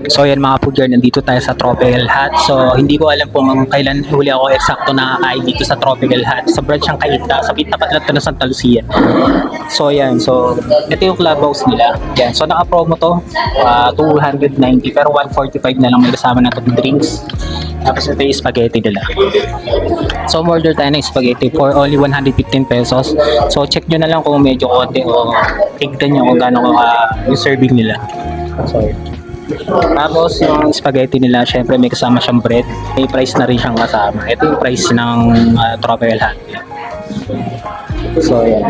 So yan mga pugger, nandito tayo sa Tropical Hut. So hindi ko alam kung kailan huli ako eksakto nakakain dito sa Tropical Hut. Sa branch ng Kaita, sa tapat lang to ng Santa Lucia. So yan, so ito yung clubhouse nila. Yan, so naka-promo to, 290 pero 145 na lang may kasama na itong drinks. Tapos ito yung spaghetti nila. So order tayo ng spaghetti for only 115 pesos. So check nyo na lang kung medyo konti o tignan nyo kung gaano yung serving nila. So tapos yung spaghetti nila, syempre may kasama siyang bread. May price na rin siyang kasama. Ito yung price ng Tropical Hut. So yan.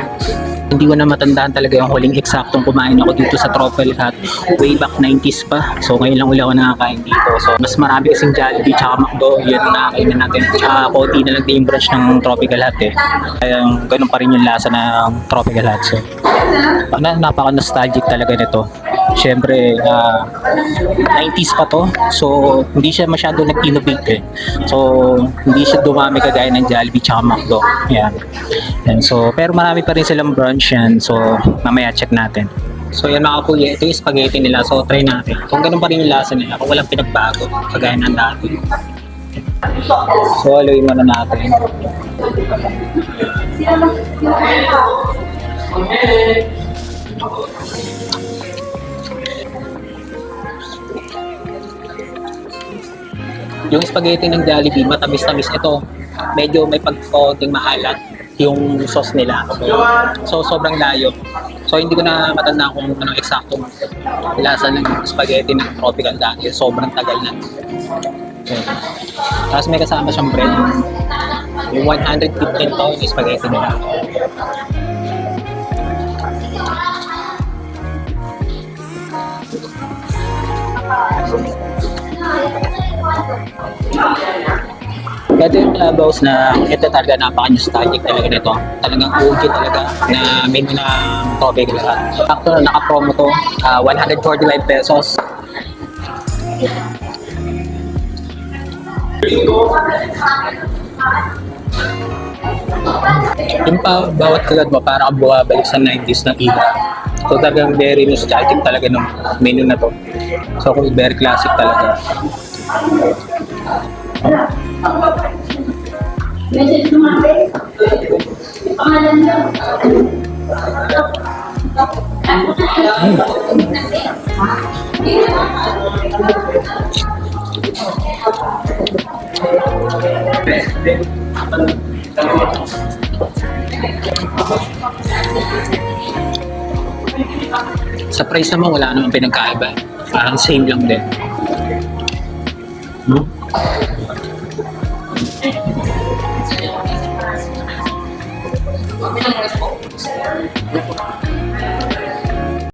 Hindi ko na matandaan talaga yung huling eksaktong kumain ako dito sa Tropical Hut. Way back 90s pa. So ngayon lang uli ako nakakain dito. So mas marami kasing Jollibee tsaka McDo. Yun ang nakakainin natin. Tsaka konti na lang din yung branch ng Tropical Hut eh. Kaya ganun pa rin yung lasa ng Tropical Hut. So napaka-nostalgic talaga nito. Siyempre, 90s pa to. So, hindi siya masyado nag-innovate eh. So, hindi siya dumami kagaya ng Jollibee tsaka McDo. Yan. Yan. So, pero marami pa rin silang branch yan. So, mamaya check natin. So, yan mga kuya. Ito yung spaghetti nila. So, try natin. Kung ganun pa rin yung lasa nila. Kung walang pinagbago. Kagaya ng dati. So, haluin muna natin. Yung spaghetti ng Jollibee, matamis-tamis ito. Medyo may pagkaunting maalat yung sauce nila. So, sobrang layo. So, hindi ko na matandaan kung anong eksaktong lasa ng spaghetti ng Tropical dahil sobrang tagal na. Okay. Tapos may kasama siyang bread. Yung 115 to yung spaghetti nila. Ito yung clubhouse na ito talaga napaka-nostalgic talaga nito. Talagang OG talaga na menu ng Tropical Hut. Actually, naka-promo to, 145 pesos. Yung bawat kagat mo, parang bumabalik sa 90s na era. So talagang very nostalgic talaga ng menu na to. So very classic talaga. Message naman. Pangalan niyo. Sa price naman wala namang pinagkaiba. Parang same lang din.